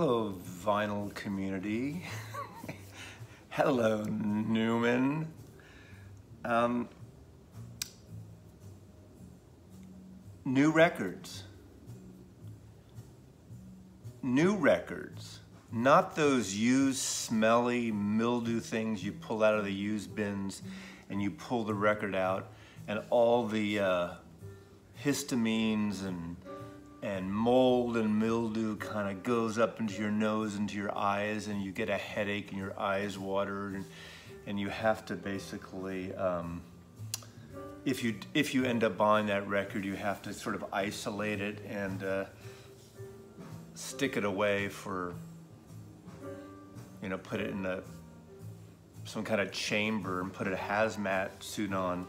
Hello, vinyl community. Hello, Newman. New records. New records. Not those used, smelly, mildew things you pull out of the used bins and you pull the record out and all the histamines and mold and mildew kind of goes up into your nose, into your eyes, and you get a headache and your eyes water, and you have to basically, if you end up buying that record, you have to sort of isolate it and stick it away for, put it in some kind of chamber and put a hazmat suit on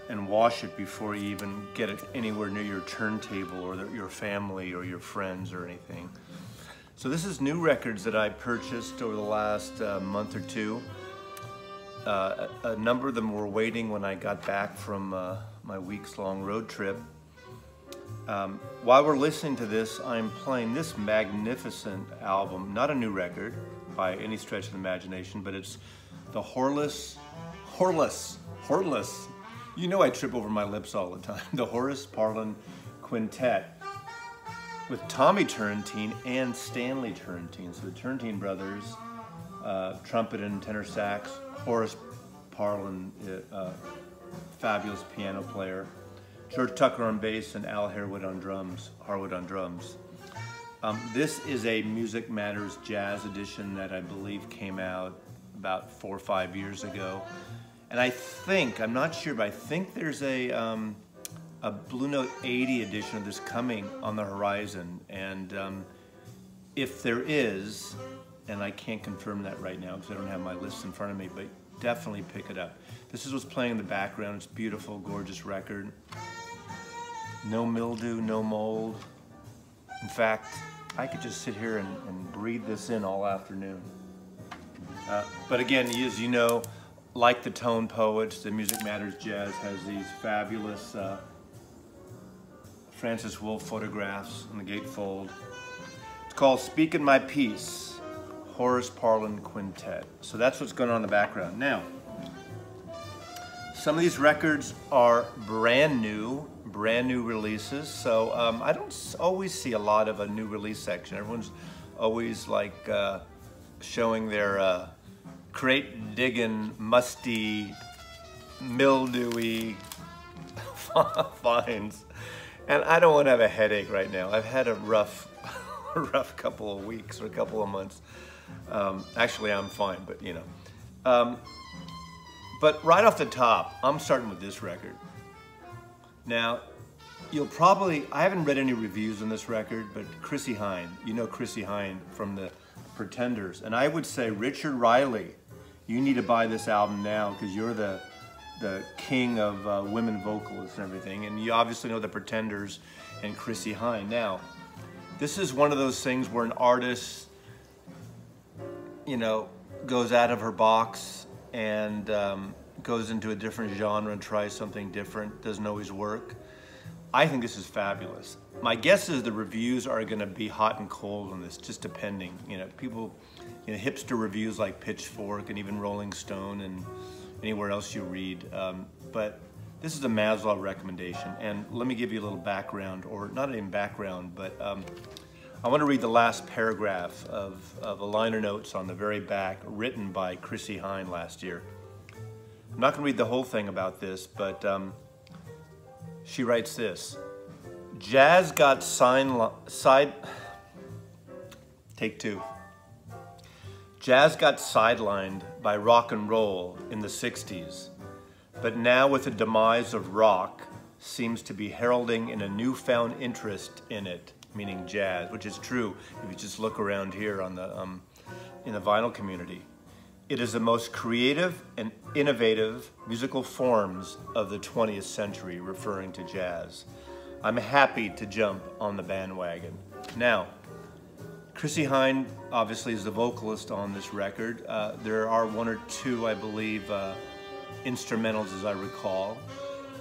and wash it before you even get it anywhere near your turntable or your family or your friends or anything. So this is new records that I purchased over the last month or two. A number of them were waiting when I got back from my weeks-long road trip. While we're listening to this, I'm playing this magnificent album, not a new record by any stretch of the imagination, but it's the Horlis. You know I trip over my lips all the time. The Horace Parlan Quintet with Tommy Turrentine and Stanley Turrentine. So the Turrentine brothers, trumpet and tenor sax, Horace Parlan, fabulous piano player, George Tucker on bass, and Al Harwood on drums. This is a Music Matters Jazz edition that I believe came out about 4 or 5 years ago. And I think, I'm not sure, but I think there's a Blue Note 80 edition of this coming on the horizon. And if there is, and I can't confirm that right now because I don't have my list in front of me, but definitely pick it up. This is what's playing in the background. It's a beautiful, gorgeous record. No mildew, no mold. In fact, I could just sit here and breathe this in all afternoon. But again, as you know, like the Tone Poets, the Music Matters Jazz has these fabulous Francis Wolff photographs on the gatefold. It's called Speaking My Piece, Horace Parlan Quintet. So that's what's going on in the background. Now, some of these records are brand new releases. So I don't always see a lot of a new release section. Everyone's always like showing their crate digging, musty, mildewy finds. And I don't want to have a headache right now. I've had a rough couple of weeks or a couple of months. Actually, I'm fine, but but right off the top, I'm starting with this record. Now, I haven't read any reviews on this record, but Chrissie Hynde, you know Chrissie Hynde from the Pretenders. And I would say, Richard Riley, you need to buy this album now because you're the king of women vocalists and everything. And you obviously know the Pretenders and Chrissie Hynde. Now, this is one of those things where an artist, goes out of her box and goes into a different genre and tries something different. Doesn't always work. I think this is fabulous. My guess is the reviews are going to be hot and cold on this, just depending. People, hipster reviews like Pitchfork and even Rolling Stone and anywhere else you read. But this is a Maslow recommendation. And let me give you a little background, or not even background, but I want to read the last paragraph of a liner notes on the very back, written by Chrissie Hynde last year. I'm not going to read the whole thing about this, but she writes this: Jazz got Jazz got sidelined by rock and roll in the 60s, but now with the demise of rock, seems to be heralding in a newfound interest in it, meaning jazz, which is true if you just look around here on the in the vinyl community. It is the most creative and innovative musical forms of the 20th century, referring to jazz. I'm happy to jump on the bandwagon. Now, Chrissie Hynde obviously is the vocalist on this record. There are one or two, I believe, instrumentals as I recall.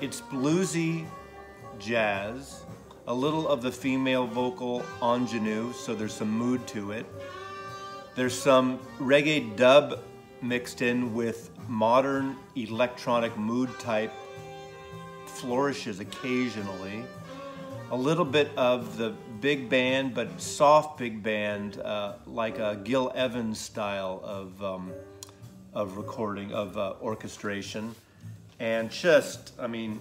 It's bluesy jazz, a little of the female vocal ingenue, so there's some mood to it. There's some reggae dub mixed in with modern electronic mood type flourishes occasionally. A little bit of the big band, but soft big band, like a Gil Evans style of recording, of orchestration. And just, I mean,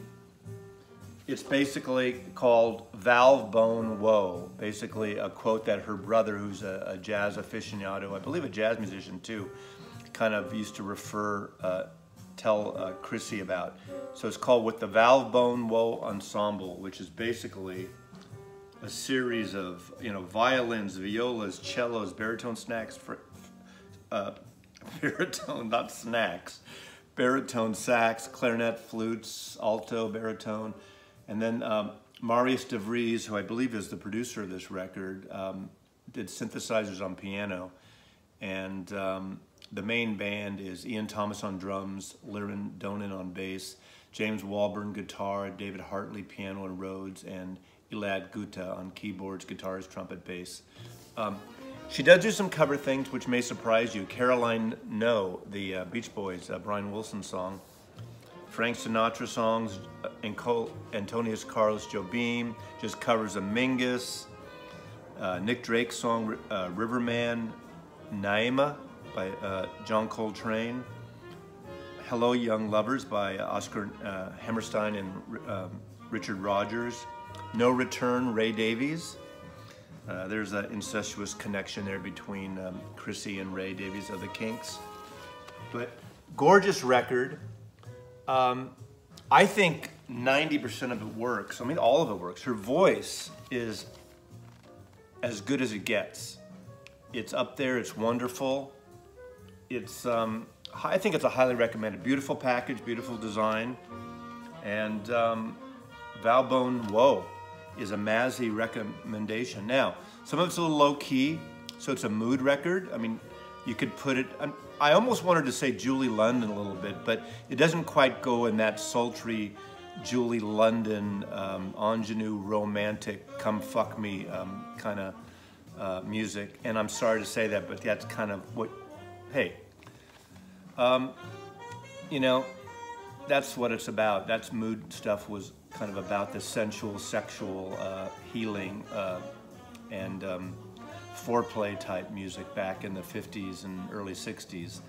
it's basically called Valve Bone Woe. Basically a quote that her brother, who's a jazz aficionado, I believe a jazz musician too, kind of used to tell Chrissy about. So it's called With the Valve Bone Woe Ensemble, which is basically a series of, you know, violins, violas, cellos, baritone snacks, baritone, not snacks, baritone sax, clarinet, flutes, alto, baritone, and then Marius de Vries, who I believe is the producer of this record, did synthesizers on piano, and the main band is Ian Thomas on drums, Liren Donin on bass, James Walburn guitar, David Hartley piano and Rhodes, and Elad Guta on keyboards, guitars, trumpet, bass. She does do some cover things which may surprise you. Caroline No, the Beach Boys, Brian Wilson song. Frank Sinatra songs, Antonius Carlos Jobim just covers a Mingus. Nick Drake's song, Riverman Naima by John Coltrane. Hello Young Lovers by Oscar Hammerstein and Richard Rogers. No Return, Ray Davies. There's an incestuous connection there between Chrissy and Ray Davies of the Kinks. But gorgeous record. I think 90% of it works. I mean, all of it works. Her voice is as good as it gets. It's up there, it's wonderful. It's, I think it's a highly recommended. Beautiful package, beautiful design. And Valve Bone Woe is a Mazzy recommendation. Now, some of it's a little low key, so it's a mood record. I mean, you could put it, I almost wanted to say Julie London a little bit, but it doesn't quite go in that sultry Julie London, ingenue, romantic, come fuck me kind of music. And I'm sorry to say that, but that's kind of what, hey, you know, that's what it's about. That's mood stuff was kind of about the sensual, sexual healing and foreplay type music back in the 50s and early 60s.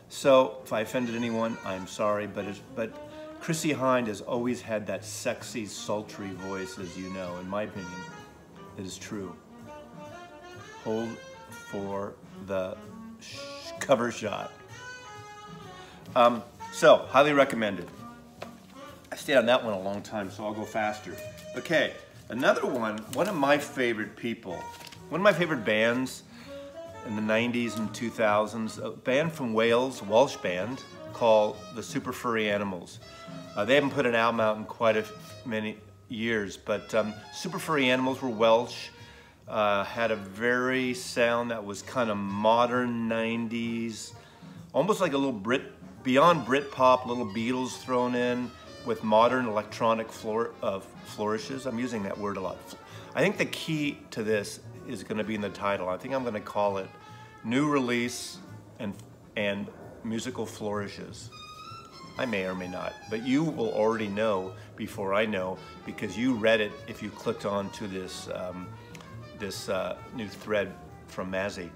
So if I offended anyone, I'm sorry, but Chrissie Hynde has always had that sexy, sultry voice, as you know. In my opinion, it is true. Hold for the cover shot. So, highly recommended. I stayed on that one a long time, so I'll go faster. Okay, another one of my favorite people, one of my favorite bands in the 90s and 2000s, a band from Wales, Welsh band, called the Super Furry Animals. They haven't put an album out in quite many years, but Super Furry Animals were Welsh, had a very sound that was kind of modern 90s, almost like a little beyond Britpop, little Beatles thrown in, with modern electronic flourishes. I'm using that word a lot. I think the key to this is going to be in the title. I think I'm going to call it New Release and Musical Flourishes. I may or may not, but you will already know before I know, because you read it if you clicked on to this, new thread from Mazzy.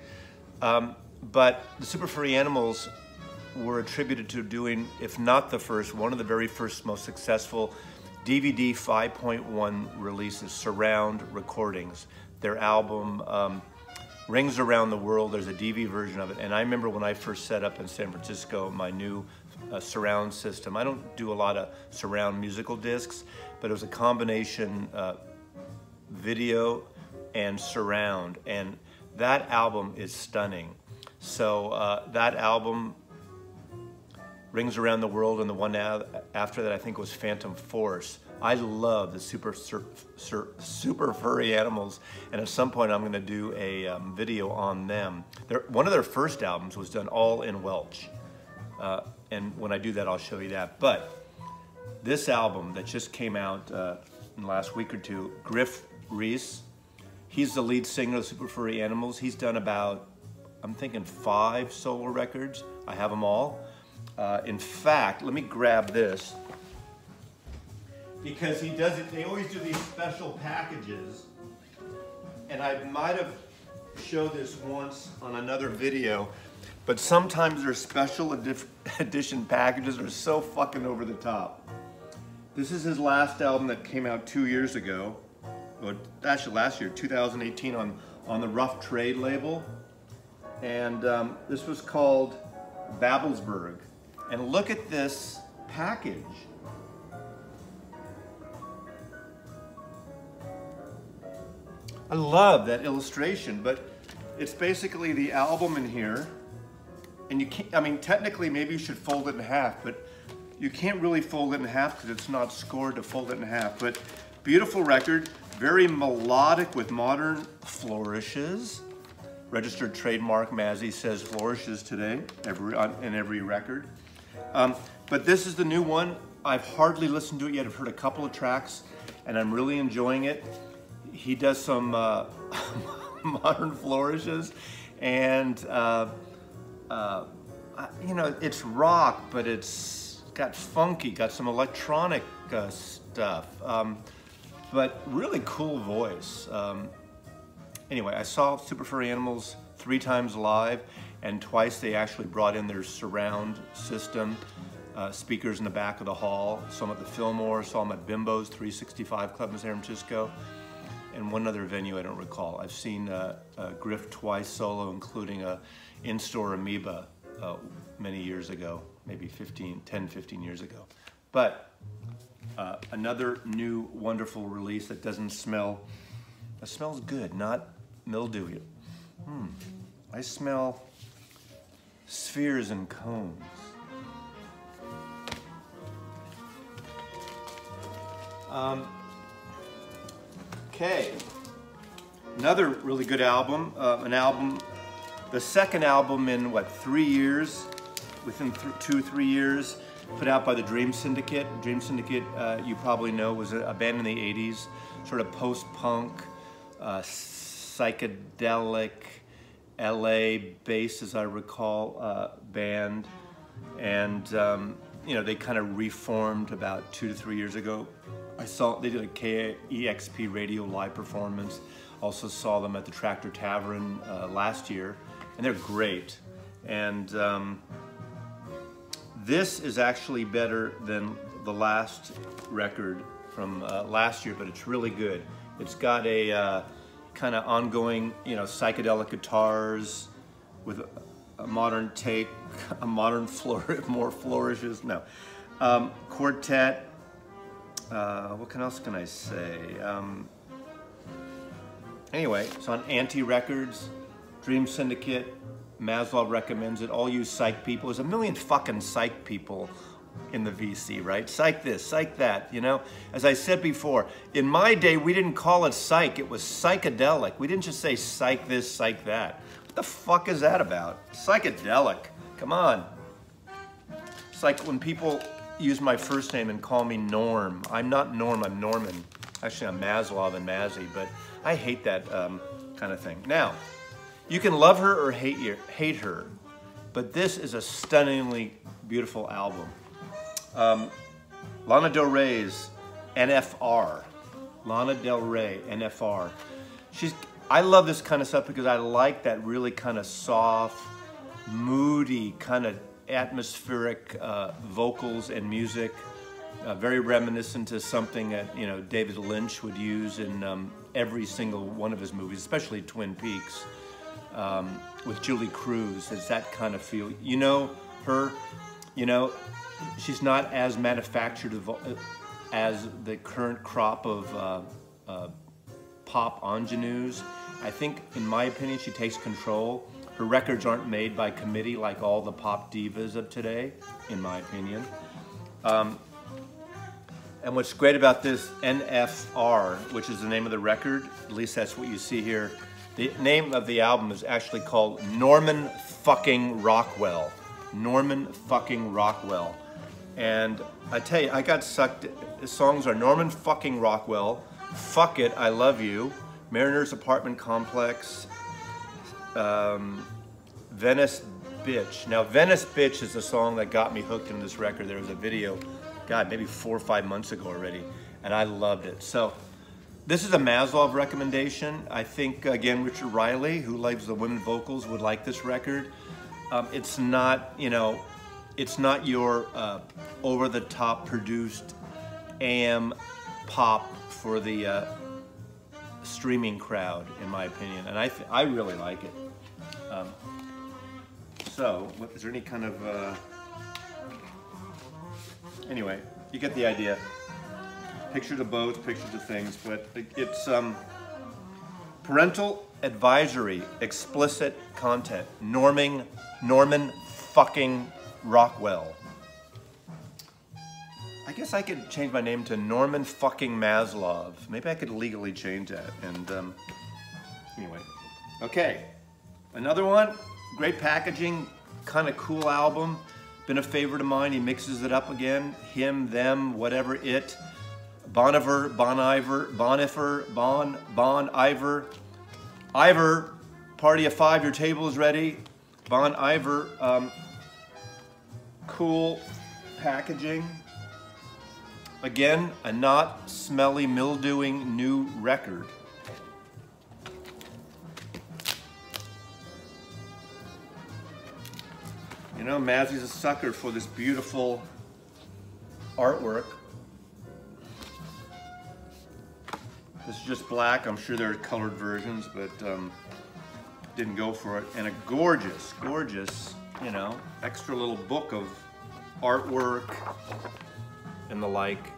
But the Super Furry Animals were attributed to doing, if not the first, one of the very first most successful DVD 5.1 releases, surround recordings. Their album Rings Around the World, there's a DV version of it, and I remember when I first set up in San Francisco my new surround system. I don't do a lot of surround musical discs, but it was a combination video and surround, and that album is stunning. So that album, Rings Around the World, and the one after that I think was Phantom Force. I love the Super Furry Animals, and at some point I'm going to do a video on them. One of their first albums was done all in Welsh, and when I do that I'll show you that. But this album that just came out in the last week or two, Reese. He's the lead singer of Super Furry Animals. He's done about, I'm thinking 5 solo records. I have them all. In fact, let me grab this. Because he does it, they always do these special packages. And I might have showed this once on another video, but sometimes their special edition packages are so fucking over the top. This is his last album that came out 2 years ago. Well, actually last year, 2018, on the Rough Trade label. And this was called Babelsberg. And look at this package. I love that illustration, but it's basically the album in here. And you can't, I mean, technically maybe you should fold it in half, but you can't really fold it in half because it's not scored to fold it in half. But beautiful record, very melodic with modern flourishes. Registered trademark, Mazzy says flourishes today in every record. But this is the new one. I've hardly listened to it yet. I've heard a couple of tracks and I'm really enjoying it. He does some modern flourishes and you know, it's rock, but it's got funky, got some electronic stuff, but really cool voice. Anyway, I saw Super Furry Animals 3 times live, and twice they actually brought in their surround system, speakers in the back of the hall. Saw them at the Fillmore, saw them at Bimbo's 365 Club in San Francisco, and one other venue I don't recall. I've seen Griff twice solo, including a in-store Amoeba many years ago, maybe 10, 15 years ago. But another new wonderful release that doesn't smell, it smells good, not mildewy. I smell spheres and cones. Okay, another really good album, the second album in what, 3 years, within 2-3 years, put out by the Dream Syndicate. Dream Syndicate, you probably know, was a band in the 80s, sort of post-punk, psychedelic, LA-based, as I recall, band. And, you know, they kind of reformed about 2 to 3 years ago. I saw, they did a KEXP radio live performance. Also saw them at the Tractor Tavern last year, and they're great. And this is actually better than the last record from last year, but it's really good. It's got a kind of ongoing, you know, psychedelic guitars with a modern take, a modern more flourishes. No, quartet. What else can I say? Anyway, it's on Anti Records, Dream Syndicate. Maslow recommends it. All you psych people. There's a million fucking psych people in the VC, right? Psych this, psych that, you know? As I said before, in my day, we didn't call it psych. It was psychedelic. We didn't just say psych this, psych that. What the fuck is that about? Psychedelic. Come on. It's like when people use my first name and call me Norm. I'm not Norm, I'm Norman. Actually, I'm Maslov and Mazzy, but I hate that kind of thing. Now, you can love her or hate her, but this is a stunningly beautiful album. Lana Del Rey's NFR. Lana Del Rey, NFR. I love this kind of stuff because I like that really kind of soft, moody, kind of atmospheric vocals and music. Very reminiscent to something that, you know, David Lynch would use in every single one of his movies, especially Twin Peaks. With Julie Cruz, it's that kind of feel. You know her, you know, she's not as manufactured as the current crop of pop ingenues. I think, in my opinion, she takes control. Her records aren't made by committee like all the pop divas of today, in my opinion. And what's great about this NFR, which is the name of the record, at least that's what you see here, the name of the album is actually called Norman fucking Rockwell. Norman fucking Rockwell. And I tell you, I got sucked. The songs are Norman fucking Rockwell, Fuck It, I Love You, Mariners Apartment Complex, Venice Bitch. Now, Venice Bitch is the song that got me hooked into this record. There was a video, God, maybe 4 or 5 months ago already, and I loved it. So, this is a Maslov recommendation. I think, again, Richard Riley, who loves the women vocals, would like this record. It's not, you know, it's not your over-the-top produced AM pop for the streaming crowd, in my opinion, and I really like it. So, is there any kind of, anyway, you get the idea. Picture the boats, picture the things, but it's parental advisory, explicit content, Norman fucking Rockwell. I guess I could change my name to Norman fucking Maslov. Maybe I could legally change that. And anyway, okay, another one. Great packaging, kind of cool album. Been a favorite of mine. He mixes it up again. Him, them, whatever it. Bon Iver, Ivor, party of 5, your table is ready. Bon Iver, cool packaging. Again, a not smelly, mildewing new record. You know, Mazzy's a sucker for this beautiful artwork. This is just black. I'm sure there are colored versions, but didn't go for it. And a gorgeous, gorgeous, you know, extra little book of artwork and the like.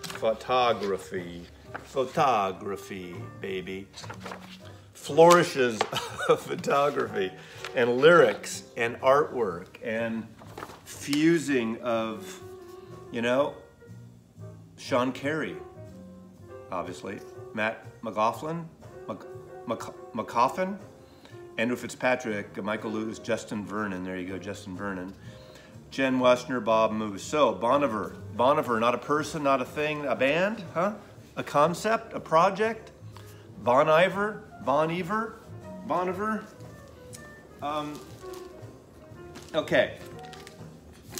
Photography, baby. Flourishes of photography and lyrics and artwork and fusing of, you know, Sean Carey, obviously, Matt McLaughlin, McCoffin, Andrew Fitzpatrick, Michael Lewis, Justin Vernon, there you go, Justin Vernon, Jen Wessner, Bob Moose. So, Bon Iver, not a person, not a thing, a band, huh? A concept, a project? Bon Iver. Okay,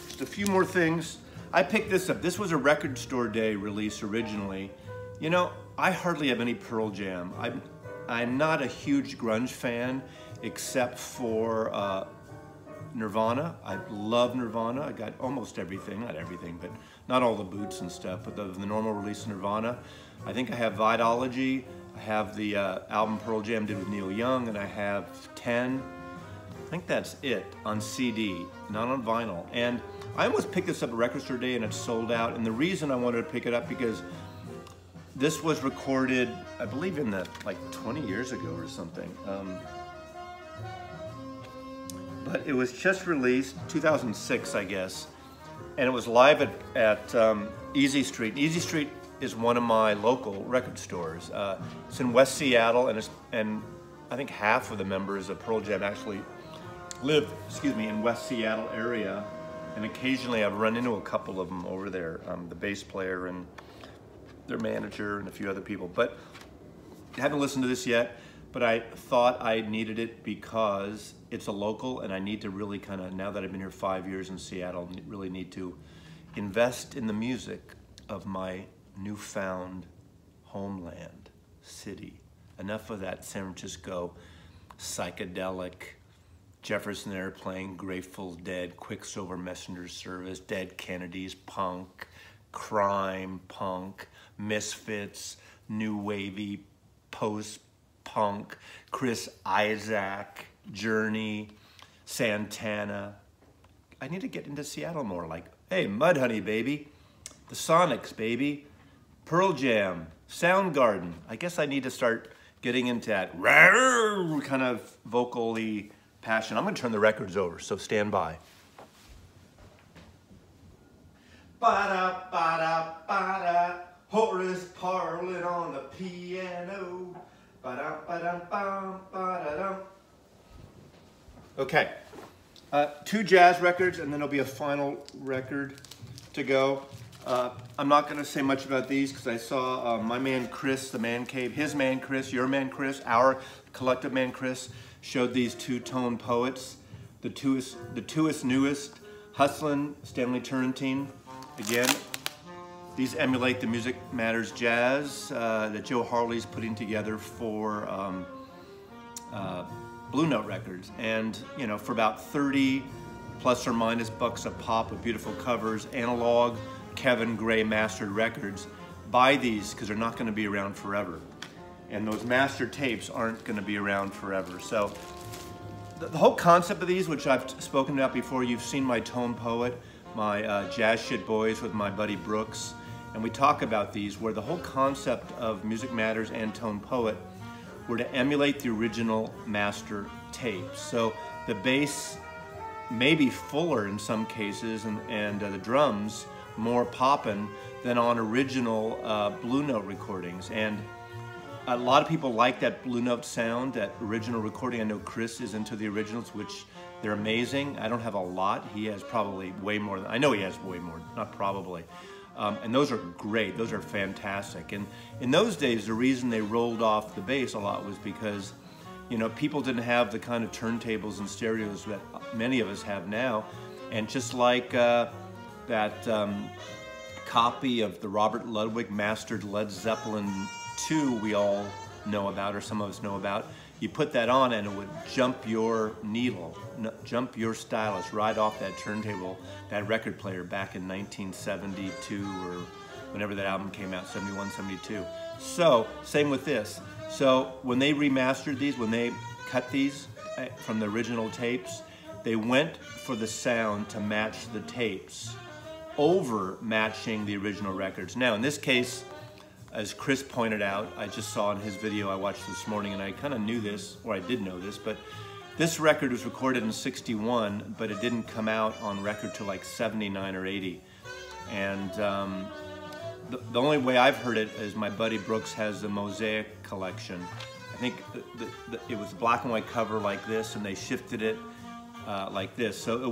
just a few more things. I picked this up. This was a Record Store Day release originally. You know, I hardly have any Pearl Jam. I'm not a huge grunge fan, except for Nirvana. I love Nirvana. I got almost everything, not everything, but not all the boots and stuff, but the normal release of Nirvana. I think I have Vitalogy. I have the album Pearl Jam did with Neil Young, and I have 10. I think that's it on CD, not on vinyl. And I almost picked this up at Record Store Day and it's sold out. And the reason I wanted to pick it up because this was recorded, I believe in the, like 20 years ago or something. But it was just released, 2006, I guess. And it was live at Easy Street. Easy Street is one of my local record stores. It's in West Seattle, and I think half of the members of Pearl Jam actually live, in West Seattle area. And occasionally I've run into a couple of them over there, the bass player and their manager and a few other people. But I haven't listened to this yet, but I thought I needed it because it's a local, and I need to really kind of, now that I've been here 5 years in Seattle, really need to invest in the music of my newfound homeland, city. Enough of that San Francisco psychedelic, Jefferson Airplane, Grateful Dead, Quicksilver Messenger Service, Dead Kennedys, punk, crime, punk, Misfits, new wavy, post-punk, Chris Isaak, Journey, Santana. I need to get into Seattle more, like, hey, Mudhoney, baby, the Sonics, baby, Pearl Jam, Soundgarden. I guess I need to start getting into that kind of vocally passion. I'm gonna turn the records over, so stand by. Ba-da, ba-da, ba-da, Horace Parlin on the piano. Ba-da, ba-da, ba-da, ba-da. Okay, 2 jazz records, and then there'll be a final record to go. I'm not going to say much about these because I saw my man Chris, the Man Cave, his man Chris, your man Chris, our collective man Chris, showed these two-tone poets, the twoest newest, Hustlin', Stanley Turrentine. Again, these emulate the Music Matters Jazz that Joe Harley's putting together for Blue Note Records. And, you know, for about 30 plus or minus bucks a pop with beautiful covers, analog, Kevin Gray mastered records. Buy these because they're not going to be around forever. And those master tapes aren't going to be around forever. So the whole concept of these, which I've spoken about before, you've seen my Tone Poet, my Jazz Shit Boys with my buddy Brooks, and we talk about these where the whole concept of Music Matters and Tone Poet were to emulate the original master tapes. So the bass may be fuller in some cases and the drums more poppin' than on original Blue Note recordings. And a lot of people like that Blue Note sound, that original recording. I know Chris is into the originals, which they're amazing. I don't have a lot. He has probably way more than, I know he has way more, not probably. And those are great, those are fantastic. And in those days, the reason they rolled off the bass a lot was because, you know, people didn't have the kind of turntables and stereos that many of us have now. And just like that copy of the Robert Ludwig mastered Led Zeppelin II we all know about, or some of us know about, you put that on and it would jump your needle, jump your stylus right off that turntable, that record player back in 1972 or whenever that album came out, 71, 72. So, same with this. So when they remastered these, when they cut these from the original tapes, they went for the sound to match the tapes over matching the original records. Now, in this case, as Chris pointed out, I just saw in his video I watched this morning, and I kind of knew this, or I did know this, but this record was recorded in '61, but it didn't come out on record till like '79 or '80. And the only way I've heard it is my buddy Brooks has the Mosaic collection. I think it was a black and white cover like this, and they shifted it like this. So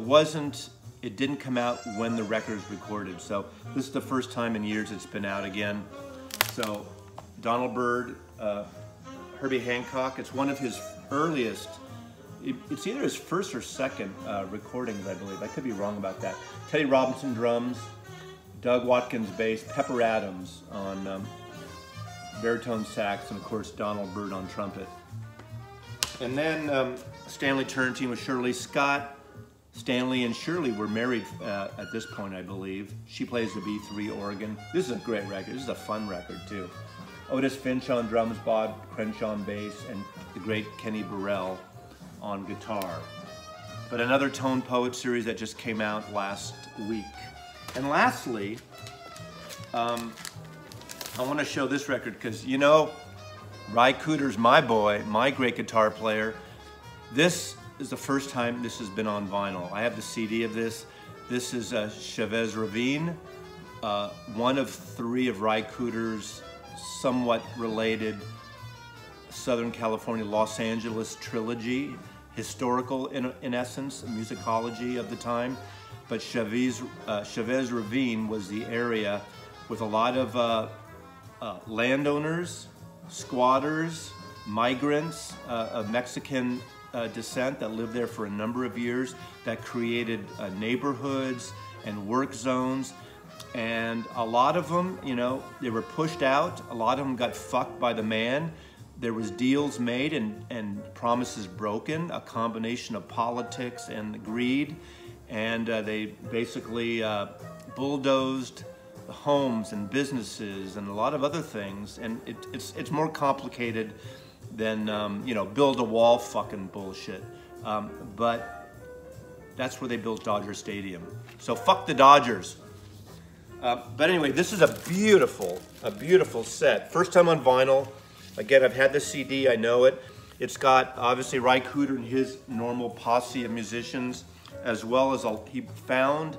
it didn't come out when the record was recorded. So this is the first time in years it's been out again. So Donald Byrd, Herbie Hancock, it's one of his earliest, it's either his first or second recordings, I believe. I could be wrong about that. Teddy Robinson drums, Doug Watkins bass, Pepper Adams on baritone sax, and of course Donald Byrd on trumpet. And then Stanley Turrentine with Shirley Scott. Stanley and Shirley were married at this point, I believe. She plays the B3 organ. This is a great record. This is a fun record, too. Otis Finch on drums, Bob Crenshaw on bass, and the great Kenny Burrell on guitar. But another Tone Poet series that just came out last week. And lastly, I want to show this record because, you know, Ry Cooder's my boy, my great guitar player. This is the first time this has been on vinyl. I have the CD of this. This is Chavez Ravine, one of three of Ry Cooder's somewhat related Southern California, Los Angeles trilogy, historical in essence, musicology of the time. But Chavez Ravine was the area with a lot of landowners, squatters, migrants of Mexican descent that lived there for a number of years, that created neighborhoods and work zones. And a lot of them, you know, they were pushed out. A lot of them got fucked by the man. There was deals made and promises broken, a combination of politics and greed. And they basically bulldozed homes and businesses and a lot of other things. And it's more complicated than, you know, build a wall fucking bullshit. But that's where they built Dodger Stadium. So fuck the Dodgers. But anyway, this is a beautiful set. First time on vinyl. Again, I've had the CD, I know it. It's got obviously Ry Cooder and his normal posse of musicians, as well as he found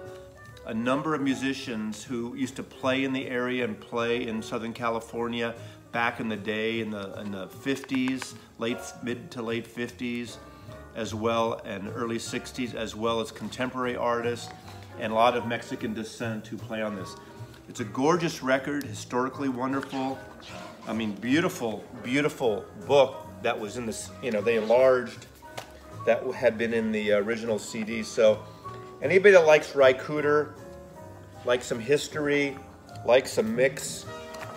a number of musicians who used to play in the area and play in Southern California back in the day, in the 50s, mid to late 50s, as well, and early 60s, as well as contemporary artists and a lot of Mexican descent who play on this. It's a gorgeous record, historically wonderful. I mean, beautiful, beautiful book that was in this, you know, they enlarged, that had been in the original CD. So anybody that likes Ry Cooder, likes some history, likes a mix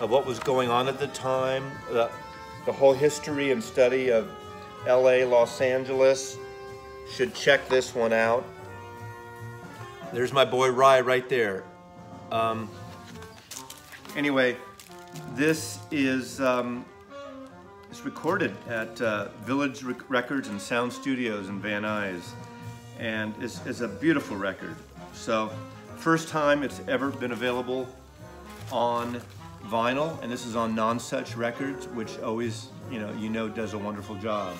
of what was going on at the time, the whole history and study of LA, Los Angeles, should check this one out. There's my boy Ry right there. Anyway, this is it's recorded at Village Records and Sound Studios in Van Nuys, and it's a beautiful record. So, first time it's ever been available on vinyl, and this is on Nonsuch Records, which always, you know, does a wonderful job.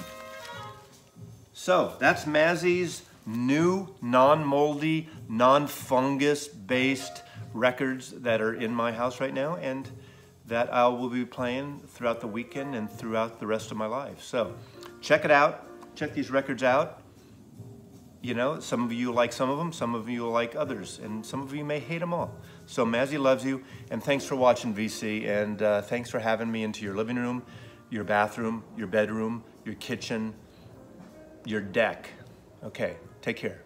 So, that's Mazzy's new non-moldy, non-fungus based records that are in my house right now, and that I will be playing throughout the weekend and throughout the rest of my life. So check it out, check these records out. You know, some of you like some of them, some of you like others, and some of you may hate them all. So Mazzy loves you, and thanks for watching, VC, and thanks for having me into your living room, your bathroom, your bedroom, your kitchen, your deck. Okay, take care.